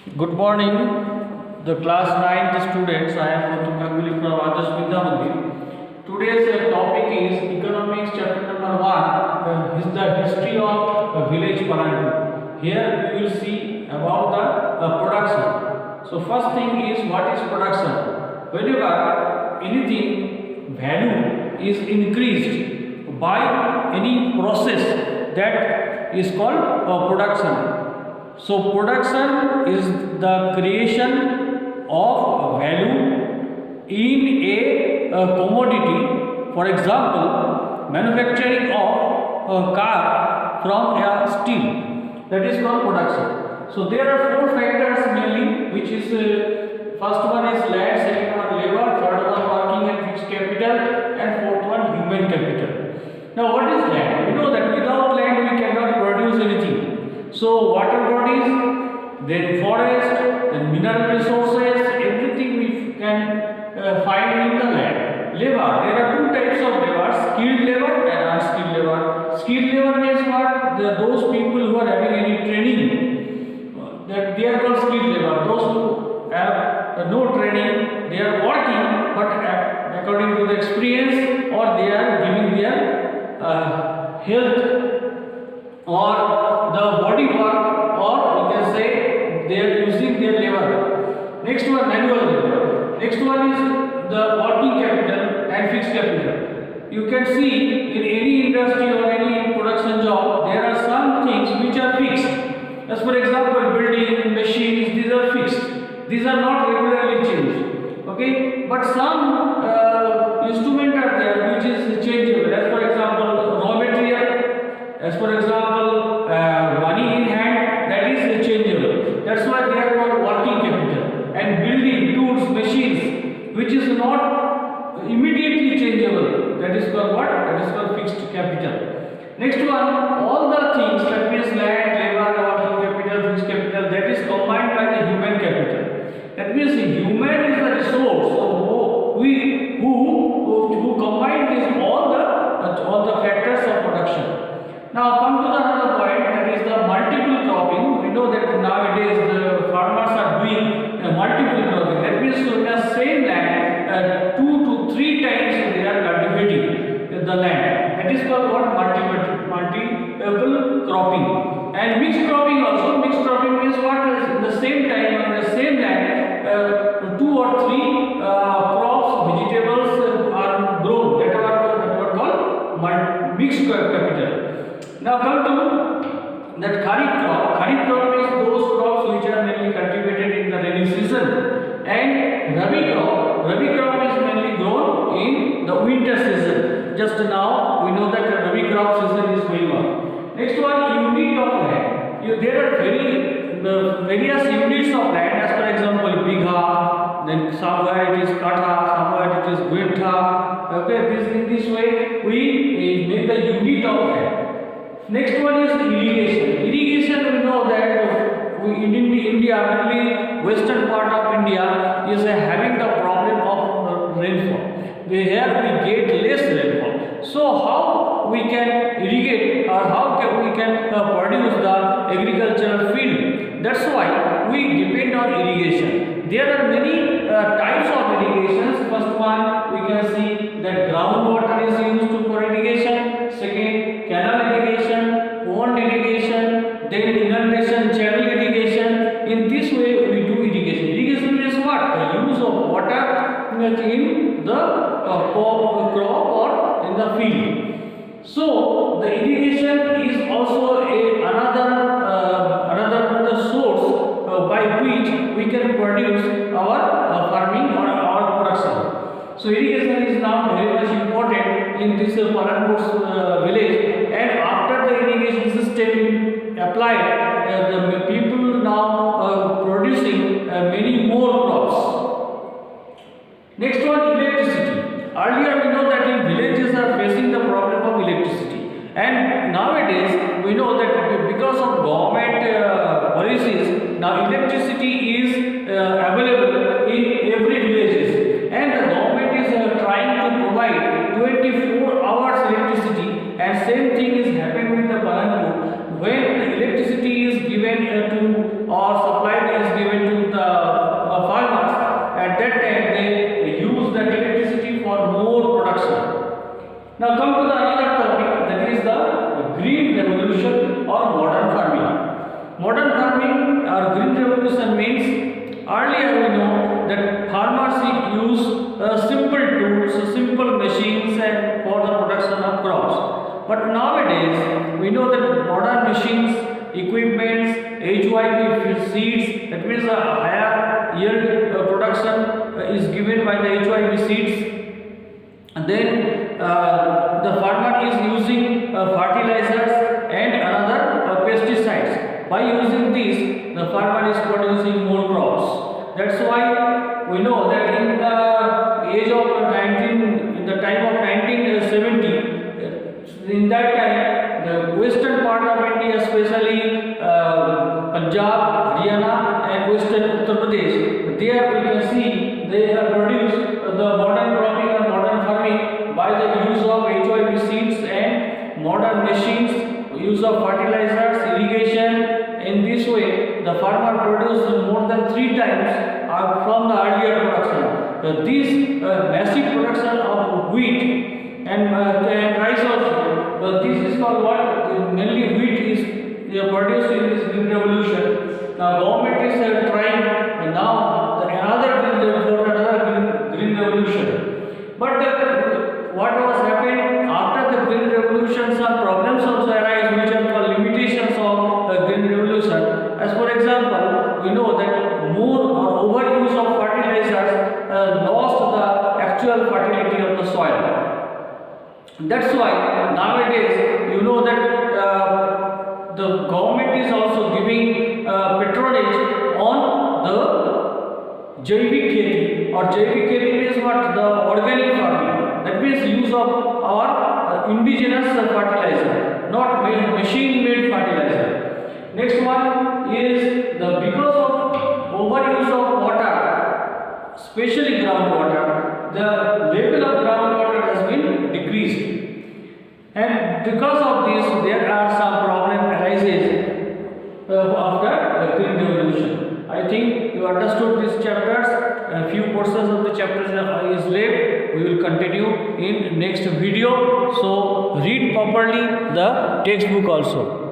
Good morning, the class 9th students. I am Gautam Ganguly from Adarsh Vidya Mandir. Today's topic is economics, chapter number 1 is the history of village Palanpur. Here we will see about the production. So first thing is, what is production? Whenever anything value is increased by any process, that is called production. So production is the creation of value in a commodity. For example, manufacturing of a car from a steel, that is called production. So there are four factors mainly, which is first one is land, second one labor, third one working and fixed capital, and fourth one human capital. Now what is land? We know that without land we cannot produce anything. So water bodies, then forest, then mineral resources, everything we can find in the land. Labor, there are two types of labor: skilled labor and unskilled labor. Skilled labor means what? Those people who are having any training, that they are called skilled labor. Those who have no training, they are working, but according to the experience, or they are giving their health or the body work, or we can say they are using their labor. Next one, manual labor. Next one is the working capital and fixed capital. You can see in any industry or any production job, there are some things which are fixed. As for example, building, machines, these are fixed. These are not regularly changed. Okay, but some instrument are there which is changeable. As for example, raw material. As for example, money in hand, that is changeable. That's why they are called working capital. And building, tools, machines, which is not immediately changeable, that is called what? That is called fixed capital. Next one, all the things, that means land, labor, working capital, fixed capital, that is combined by the human capital. That means human is the resource. So who combine these all the factors of production. Now come to the another point, that is the multiple cropping. We know that nowadays the farmers are doing multiple cropping. That means in the same land, 2 to 3 times they are cultivating the land. That is called what? Multiple cropping. And mixed cropping also. Mixed cropping means what? In the same time on the same land, 2 or 3 crops, vegetables are grown. That are called mixed capital. Now come to that kharif crop. Kharif crop is those crops which are mainly cultivated in the rainy season, and rabi crop is mainly grown in the winter season. Just now we know that the rabi crop season is going on. Next one, unit of land. There are various units of land. As for example, bigha, then somewhere it is katha, somewhere it is guetha. Okay, in this way we make the unit of land. Next one is irrigation. Irrigation, we know that in India, mainly western part of India, is having the problem of rainfall. Here we get less rainfall. So how we can irrigate, or how we can produce the agricultural field? That's why we depend on irrigation. There are many types of irrigations. First one, we can see that groundwater is used for irrigation. Second, canal irrigation, pond irrigation, then inundation, channel irrigation. In this way we do irrigation. Irrigation means what? The use of water in the crop or in the field. So the irrigation is also another source by which we can produce our farming or our production. So irrigation is now very much important in this Palanpur village, and after the irrigation system applied, the people now producing many more crops. Next one, electricity. Earlier we know that in villages are facing the problem of electricity, and nowadays we know that because of government policies, now electricity is available in every villages, and the government is trying to provide 24 hours electricity. And same thing is happening with the Palanpur. When the electricity is given to, or supply is given farmers use simple tools, simple machines and for the production of crops. But nowadays we know that modern machines, equipments, HYB seeds, that means a higher yield production is given by the HYB seeds. And then the farmer is using fertilizers and another pesticides. By using these, the farmer is producing more crops. That's why we know that in the age of in the time of 1970, in that time, the western part of India, especially Punjab, Haryana, and western Uttar Pradesh, there we can see they have produced the modern cropping and modern farming by the use of HYB seeds and modern machines, use of fertilizers, irrigation. In this way, the farmer produces more than 3 times from the earlier production. This massive production of wheat and rice also, this is called what? Mainly wheat is produced in this green revolution. Now government is trying now another green revolution. But what was happened after the green revolution, some problems also arise which are called limitations of green revolution. As for example, we know that more or overuse of fertilizers lost the actual fertility of the soil. That's why nowadays you know that the government is also giving patronage on the Jaivik Kheti, or Jaivik Kheti means what? The organic farming. That means use of our indigenous fertilizer, not machine-made fertilizer. Next one is because of overuse of water, especially groundwater, the level of groundwater has been decreased. And because of this, there are some problem arises after the green revolution. I think you understood these chapters. A few portions of the chapters is left. We will continue in next video. So read properly the textbook also.